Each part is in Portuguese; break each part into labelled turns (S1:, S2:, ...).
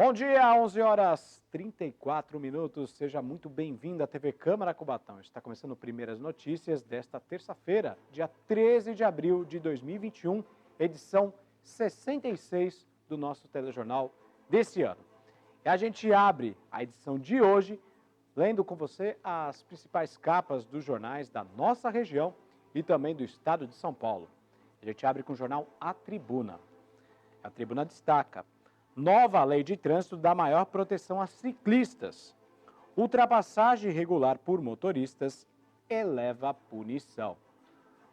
S1: Bom dia, 11 horas 34 minutos. Seja muito bem-vindo à TV Câmara Cubatão. Está começando Primeiras Notícias desta terça-feira, dia 13 de abril de 2021, edição 66 do nosso telejornal desse ano. E a gente abre a edição de hoje lendo com você as principais capas dos jornais da nossa região e também do estado de São Paulo. A gente abre com o jornal A Tribuna. A Tribuna destaca: nova lei de trânsito dá maior proteção a ciclistas. Ultrapassagem irregular por motoristas eleva a punição.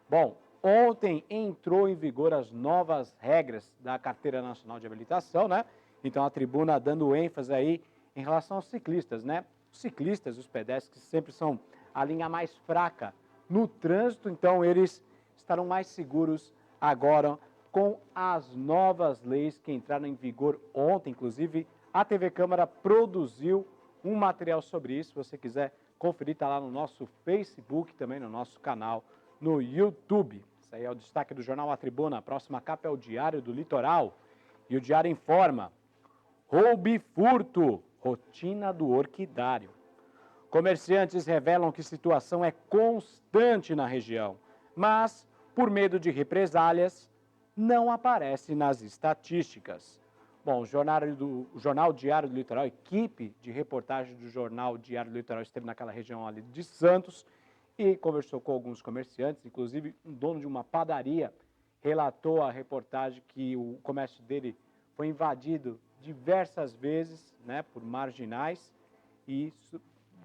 S1: Bom, ontem entrou em vigor as novas regras da Carteira Nacional de Habilitação, né? Então a Tribuna dando ênfase aí em relação aos ciclistas, né? Os ciclistas, os pedestres, que sempre são a linha mais fraca no trânsito, então eles estarão mais seguros agora com as novas leis que entraram em vigor ontem. Inclusive, a TV Câmara produziu um material sobre isso. Se você quiser conferir, está lá no nosso Facebook, também no nosso canal no YouTube. Isso aí é o destaque do jornal A Tribuna. A próxima capa é o Diário do Litoral. E o Diário informa: roubo e furto, rotina do orquidário. Comerciantes revelam que situação é constante na região, mas, por medo de represálias, não aparece nas estatísticas. Bom, o jornal Diário do Litoral, equipe de reportagem do jornal Diário do Litoral esteve naquela região ali de Santos e conversou com alguns comerciantes, inclusive um dono de uma padaria relatou à reportagem que o comércio dele foi invadido diversas vezes, né, por marginais, e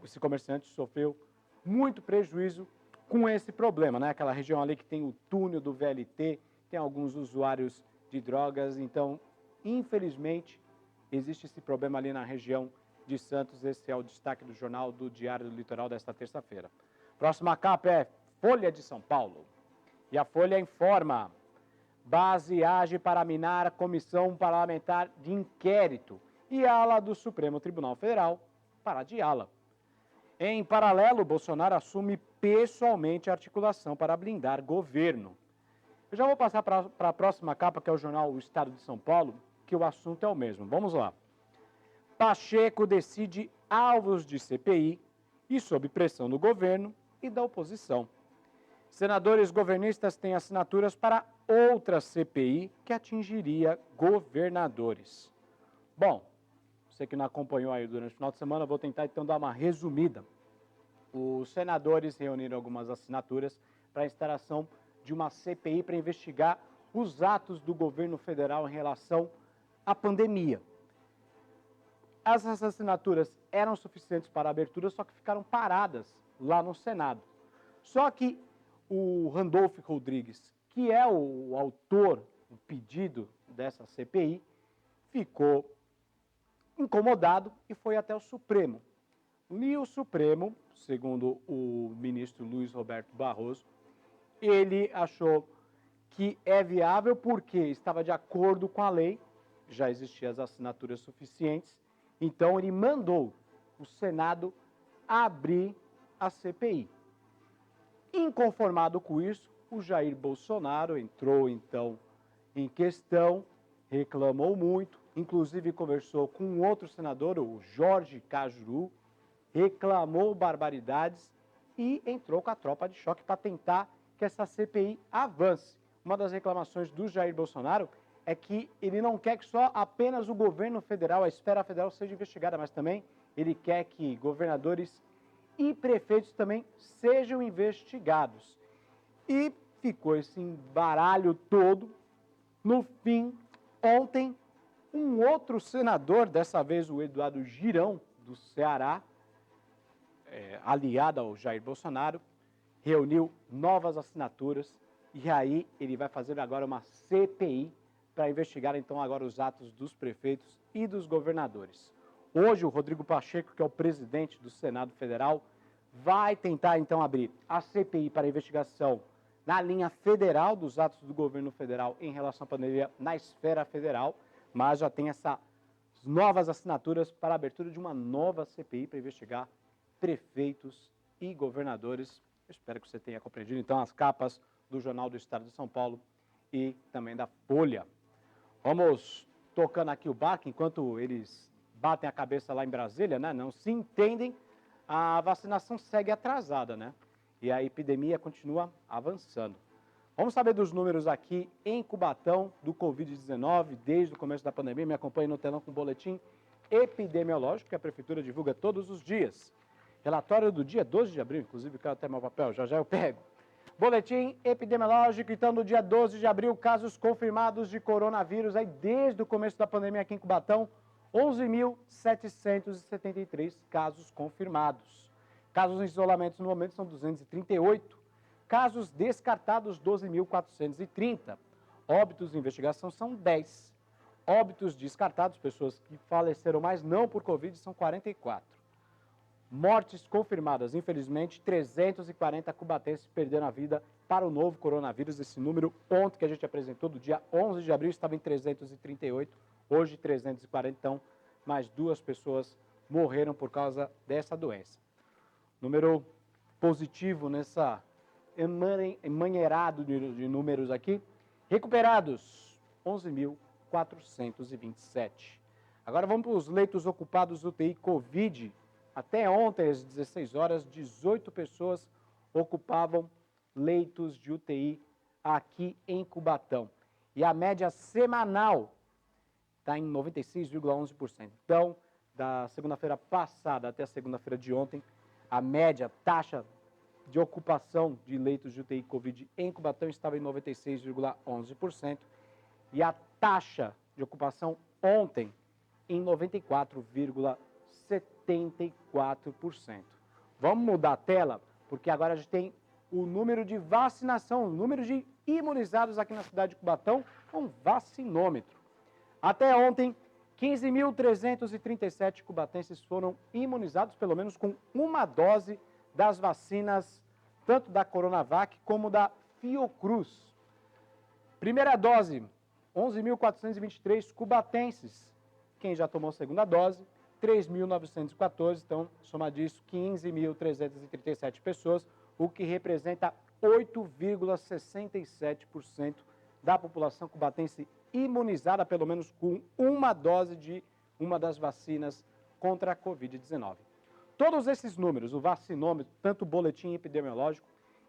S1: esse comerciante sofreu muito prejuízo com esse problema, né? Aquela região ali que tem o túnel do VLT, tem alguns usuários de drogas, então, infelizmente, existe esse problema ali na região de Santos. Esse é o destaque do jornal do Diário do Litoral desta terça-feira. Próxima capa é Folha de São Paulo. E a Folha informa: base age para minar a comissão parlamentar de inquérito e ala do Supremo Tribunal Federal para adiá-la. Em paralelo, Bolsonaro assume pessoalmente a articulação para blindar governo. Eu já vou passar para a próxima capa, que é o jornal O Estado de São Paulo, que o assunto é o mesmo. Vamos lá. Pacheco decide alvos de CPI e sob pressão do governo e da oposição. Senadores governistas têm assinaturas para outra CPI que atingiria governadores. Bom, você que não acompanhou aí durante o final de semana, eu vou tentar então dar uma resumida. Os senadores reuniram algumas assinaturas para a instalação de uma CPI para investigar os atos do governo federal em relação à pandemia. Essas assinaturas eram suficientes para a abertura, só que ficaram paradas lá no Senado. Só que o Randolfo Rodrigues, que é o autor do pedido dessa CPI, ficou incomodado e foi até o Supremo. E o Supremo, segundo o ministro Luiz Roberto Barroso, ele achou que é viável porque estava de acordo com a lei, já existiam as assinaturas suficientes, então ele mandou o Senado abrir a CPI. Inconformado com isso, o Jair Bolsonaro entrou então em questão, reclamou muito, inclusive conversou com um outro senador, o Jorge Cajuru, reclamou barbaridades e entrou com a tropa de choque para tentar que essa CPI avance. Uma das reclamações do Jair Bolsonaro é que ele não quer que só apenas o governo federal, a esfera federal, seja investigada, mas também ele quer que governadores e prefeitos também sejam investigados. E ficou esse embaralho todo. No fim, ontem, um outro senador, dessa vez o Eduardo Girão, do Ceará, aliado ao Jair Bolsonaro, reuniu novas assinaturas e aí ele vai fazer agora uma CPI para investigar então agora os atos dos prefeitos e dos governadores. Hoje o Rodrigo Pacheco, que é o presidente do Senado Federal, vai tentar então abrir a CPI para investigação na linha federal dos atos do governo federal em relação à pandemia na esfera federal, mas já tem essas novas assinaturas para a abertura de uma nova CPI para investigar prefeitos e governadores. Eu espero que você tenha compreendido, então, as capas do Jornal do Estado de São Paulo e também da Folha. Vamos tocando aqui o barco enquanto eles batem a cabeça lá em Brasília, né? Não se entendem, a vacinação segue atrasada, né? E a epidemia continua avançando. Vamos saber dos números aqui em Cubatão do Covid-19, desde o começo da pandemia. Me acompanhe no telão com o boletim epidemiológico que a Prefeitura divulga todos os dias. Relatório do dia 12 de abril, inclusive, quero até meu papel, já eu pego. Boletim epidemiológico, então, do dia 12 de abril, casos confirmados de coronavírus, aí desde o começo da pandemia aqui em Cubatão, 11.773 casos confirmados. Casos em isolamento no momento são 238. Casos descartados, 12.430. Óbitos em investigação são 10. Óbitos descartados, pessoas que faleceram, mas não por Covid, são 44. Mortes confirmadas, infelizmente, 340 cubatenses perderam a vida para o novo coronavírus. Esse número ontem que a gente apresentou, do dia 11 de abril, estava em 338, hoje 340, então mais 2 pessoas morreram por causa dessa doença. Número positivo nessa emanheirado de números aqui. Recuperados, 11.427. Agora vamos para os leitos ocupados do UTI Covid. Até ontem, às 16 horas, 18 pessoas ocupavam leitos de UTI aqui em Cubatão. E a média semanal está em 96,11%. Então, da segunda-feira passada até a segunda-feira de ontem, a média, taxa de ocupação de leitos de UTI Covid em Cubatão estava em 96,11%. E a taxa de ocupação ontem em 94,74%. Vamos mudar a tela, porque agora a gente tem o número de vacinação, o número de imunizados aqui na cidade de Cubatão, com vacinômetro. Até ontem, 15.337 cubatenses foram imunizados, pelo menos com uma dose das vacinas, tanto da Coronavac como da Fiocruz. Primeira dose, 11.423 cubatenses. Quem já tomou a segunda dose, 3.914, então, soma disso, 15.337 pessoas, o que representa 8,67% da população cubatense imunizada, pelo menos com uma dose de uma das vacinas contra a Covid-19. Todos esses números, o vacinômetro, tanto o boletim epidemiológico,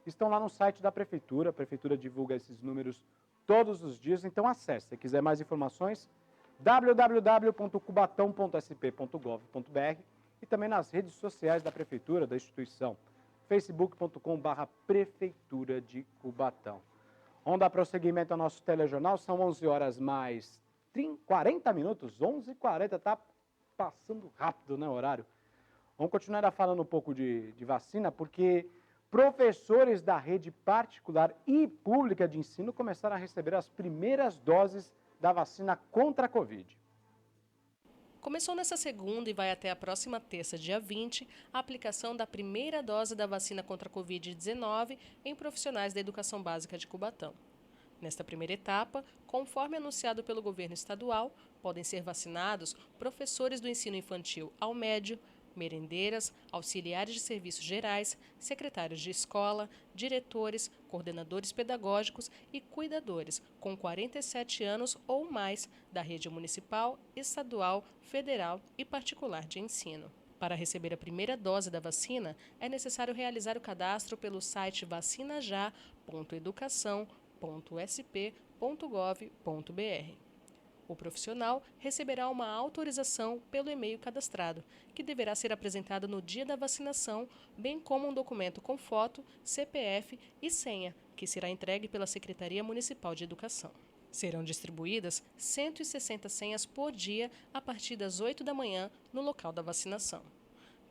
S1: estão lá no site da Prefeitura. A Prefeitura divulga esses números todos os dias, então acesse. Se quiser mais informações, www.cubatão.sp.gov.br e também nas redes sociais da Prefeitura, da instituição, facebook.com/Prefeitura de Cubatão. Vamos dar prosseguimento ao nosso telejornal, são 11 horas mais 40 minutos, 11h40, tá passando rápido, né, o horário. Vamos continuar falando um pouco de vacina, porque professores da rede particular e pública de ensino começaram a receber as primeiras doses da vacina contra a Covid.
S2: Começou nesta segunda e vai até a próxima terça, dia 20, a aplicação da primeira dose da vacina contra a Covid-19 em profissionais da educação básica de Cubatão. Nesta primeira etapa, conforme anunciado pelo governo estadual, podem ser vacinados professores do ensino infantil ao médio, merendeiras, auxiliares de serviços gerais, secretários de escola, diretores, coordenadores pedagógicos e cuidadores com 47 anos ou mais da rede municipal, estadual, federal e particular de ensino. Para receber a primeira dose da vacina, é necessário realizar o cadastro pelo site vacinajá.educação.sp.gov.br. O profissional receberá uma autorização pelo e-mail cadastrado, que deverá ser apresentada no dia da vacinação, bem como um documento com foto, CPF e senha, que será entregue pela Secretaria Municipal de Educação. Serão distribuídas 160 senhas por dia a partir das 8 da manhã no local da vacinação.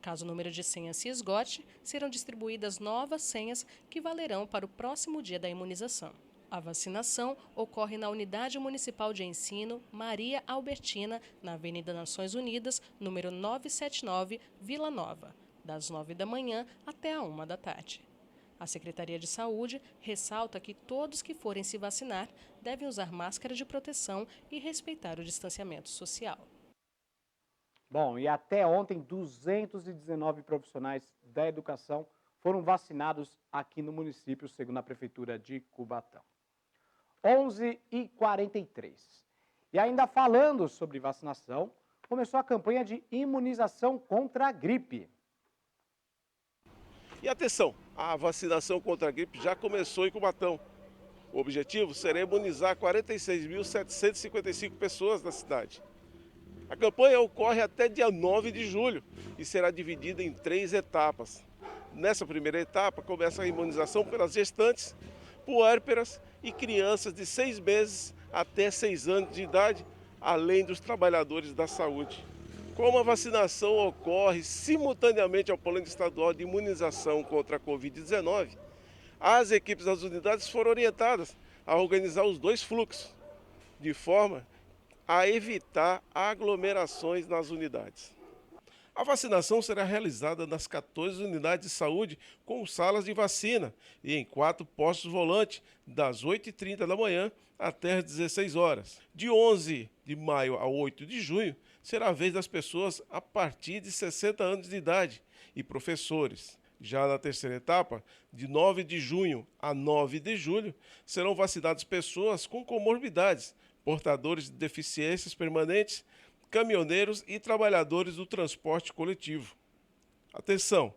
S2: Caso o número de senhas se esgote, serão distribuídas novas senhas que valerão para o próximo dia da imunização. A vacinação ocorre na Unidade Municipal de Ensino Maria Albertina, na Avenida Nações Unidas, número 979, Vila Nova, das 9 da manhã até a 1 da tarde. A Secretaria de Saúde ressalta que todos que forem se vacinar devem usar máscara de proteção e respeitar o distanciamento social.
S1: Bom, e até ontem, 219 profissionais da educação foram vacinados aqui no município, segundo a Prefeitura de Cubatão. 11h43. E ainda falando sobre vacinação, começou a campanha de imunização contra a gripe.
S3: E atenção, a vacinação contra a gripe já começou em Cubatão. O objetivo será imunizar 46.755 pessoas da cidade. A campanha ocorre até dia 9 de julho e será dividida em 3 etapas. Nessa primeira etapa, começa a imunização pelas gestantes, puérperas e crianças de 6 meses até 6 anos de idade, além dos trabalhadores da saúde. Como a vacinação ocorre simultaneamente ao plano estadual de imunização contra a Covid-19, as equipes das unidades foram orientadas a organizar os 2 fluxos, de forma a evitar aglomerações nas unidades. A vacinação será realizada nas 14 unidades de saúde com salas de vacina e em 4 postos volante, das 8h30 da manhã até as 16 horas. De 11 de maio a 8 de junho, será a vez das pessoas a partir de 60 anos de idade e professores. Já na terceira etapa, de 9 de junho a 9 de julho, serão vacinadas pessoas com comorbidades, portadores de deficiências permanentes, caminhoneiros e trabalhadores do transporte coletivo. Atenção!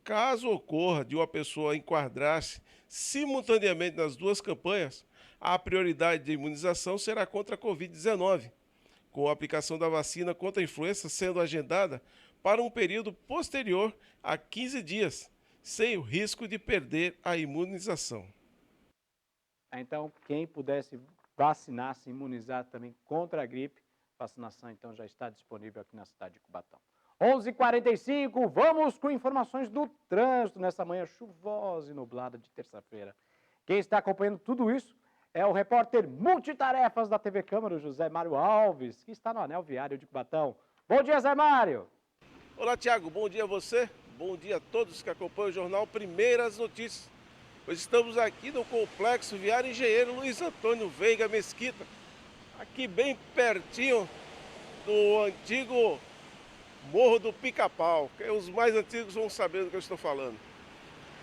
S3: Caso ocorra de uma pessoa enquadrar-se simultaneamente nas 2 campanhas, a prioridade de imunização será contra a Covid-19, com a aplicação da vacina contra a influenza sendo agendada para um período posterior a 15 dias, sem o risco de perder a imunização.
S1: Então, quem pudesse vacinar, se imunizar também contra a gripe, vacinação então já está disponível aqui na cidade de Cubatão. 11h45, vamos com informações do trânsito nessa manhã chuvosa e nublada de terça-feira. Quem está acompanhando tudo isso é o repórter multitarefas da TV Câmara, o José Mário Alves, que está no anel viário de Cubatão. Bom dia, Zé Mário!
S3: Olá, Tiago, bom dia a você, bom dia a todos que acompanham o jornal Primeiras Notícias. Hoje estamos aqui no Complexo Viário Engenheiro Luiz Antônio Veiga Mesquita, aqui bem pertinho do antigo Morro do Pica-Pau, que os mais antigos vão saber do que eu estou falando.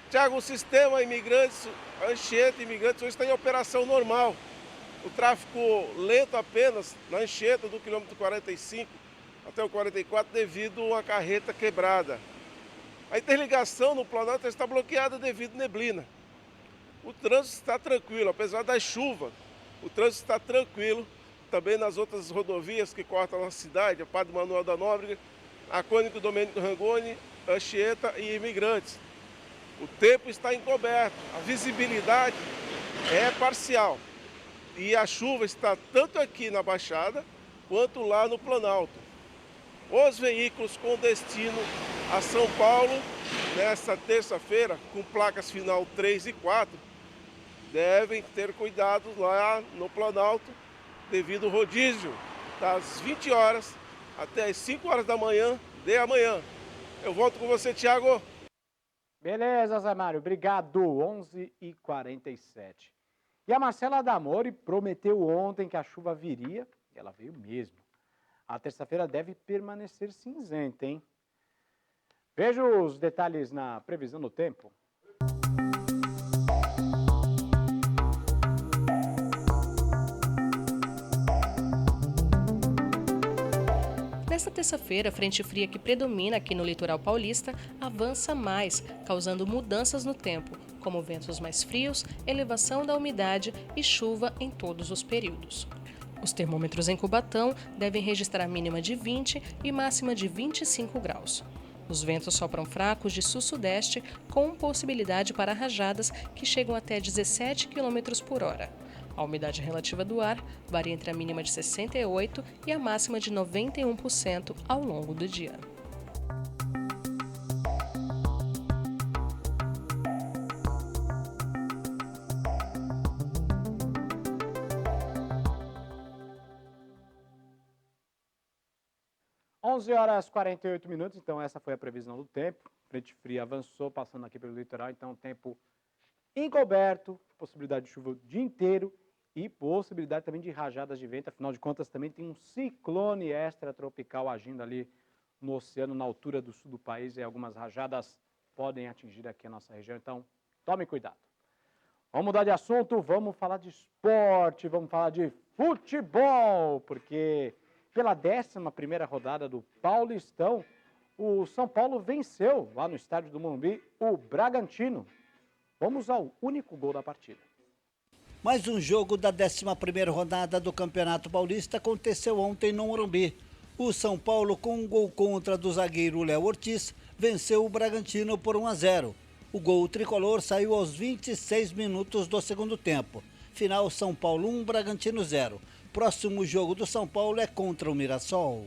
S3: Tiago, o sistema Imigrantes, Anchieta Imigrantes hoje está em operação normal. O tráfego lento apenas na Anchieta do quilômetro 45 até o 44 devido a uma carreta quebrada. A interligação no Planalto está bloqueada devido à neblina. O trânsito está tranquilo, apesar da chuva, o trânsito está tranquilo também nas outras rodovias que cortam a cidade, a Padre Manuel da Nóbrega, a Cônigo Domênico Rangoni, Anchieta e Imigrantes. O tempo está encoberto, a visibilidade é parcial e a chuva está tanto aqui na Baixada quanto lá no Planalto. Os veículos com destino a São Paulo, nesta terça-feira, com placas final 3 e 4, devem ter cuidado lá no Planalto, devido ao rodízio, das 20 horas até as 5 horas da manhã de amanhã. Eu volto com você, Tiago.
S1: Beleza, Zé Mário, obrigado. 11h47. E a Marcela Damori prometeu ontem que a chuva viria, e ela veio mesmo. A terça-feira deve permanecer cinzenta, hein? Veja os detalhes na previsão do tempo.
S2: Nesta terça-feira, a frente fria que predomina aqui no litoral paulista avança mais, causando mudanças no tempo, como ventos mais frios, elevação da umidade e chuva em todos os períodos. Os termômetros em Cubatão devem registrar mínima de 20 e máxima de 25 graus. Os ventos sopram fracos de sul-sudeste, com possibilidade para rajadas que chegam até 17 km por hora. A umidade relativa do ar varia entre a mínima de 68% e a máxima de 91% ao longo do dia.
S1: Às 11h48, então essa foi a previsão do tempo. Frente fria avançou, passando aqui pelo litoral, então tempo encoberto, possibilidade de chuva o dia inteiro e possibilidade também de rajadas de vento. Afinal de contas, também tem um ciclone extratropical agindo ali no oceano, na altura do sul do país, e algumas rajadas podem atingir aqui a nossa região, então tome cuidado. Vamos mudar de assunto, vamos falar de esporte, vamos falar de futebol, porque pela 11ª rodada do Paulistão, o São Paulo venceu lá no estádio do Morumbi o Bragantino. Vamos ao único gol da partida.
S4: Mais um jogo da 11ª rodada do Campeonato Paulista aconteceu ontem no Morumbi. O São Paulo, com um gol contra do zagueiro Léo Ortiz, venceu o Bragantino por 1-0. O gol tricolor saiu aos 26 minutos do segundo tempo. Final São Paulo 1, Bragantino 0. Próximo jogo do São Paulo é contra o Mirassol.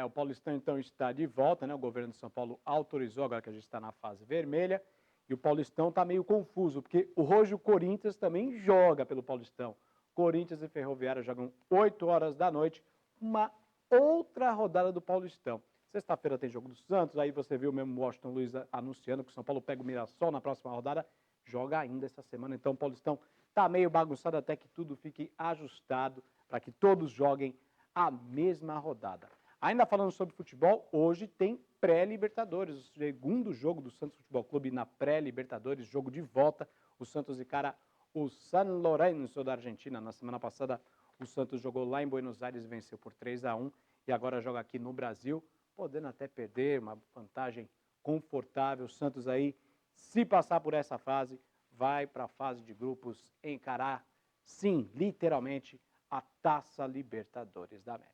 S1: O Paulistão então está de volta, né? O governo de São Paulo autorizou, agora que a gente está na fase vermelha. E o Paulistão está meio confuso, porque hoje o Corinthians também joga pelo Paulistão. Corinthians e Ferroviária jogam 8 horas da noite, uma outra rodada do Paulistão. Sexta-feira tem jogo do Santos, aí você viu mesmo o Washington Luiz anunciando que o São Paulo pega o Mirassol na próxima rodada, joga ainda essa semana. Então o Paulistão está meio bagunçado até que tudo fique ajustado para que todos joguem a mesma rodada. Ainda falando sobre futebol, hoje tem pré-Libertadores, o segundo jogo do Santos Futebol Clube na pré-Libertadores, jogo de volta. O Santos encara o San Lorenzo da Argentina. Na semana passada, o Santos jogou lá em Buenos Aires e venceu por 3-1 e agora joga aqui no Brasil, podendo até perder, uma vantagem confortável. O Santos aí, se passar por essa fase, vai para a fase de grupos encarar, sim, literalmente, a Taça Libertadores da América.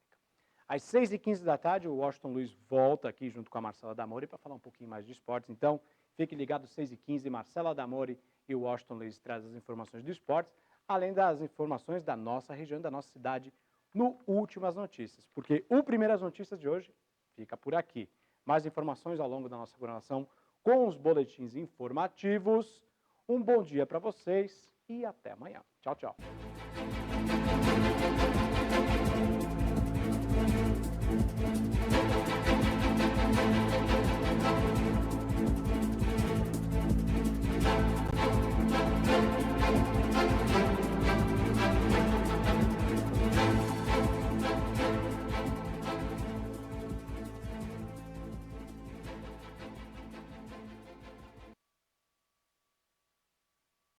S1: Às 6h15 da tarde, o Washington Luiz volta aqui junto com a Marcela Damori para falar um pouquinho mais de esportes. Então, fique ligado, 6h15, Marcela Damori e o Washington Luiz trazem as informações de esportes, além das informações da nossa região, da nossa cidade, no Últimas Notícias. Porque o Primeiras Notícias de hoje fica por aqui. Mais informações ao longo da nossa programação com os boletins informativos. Um bom dia para vocês e até amanhã. Tchau, tchau.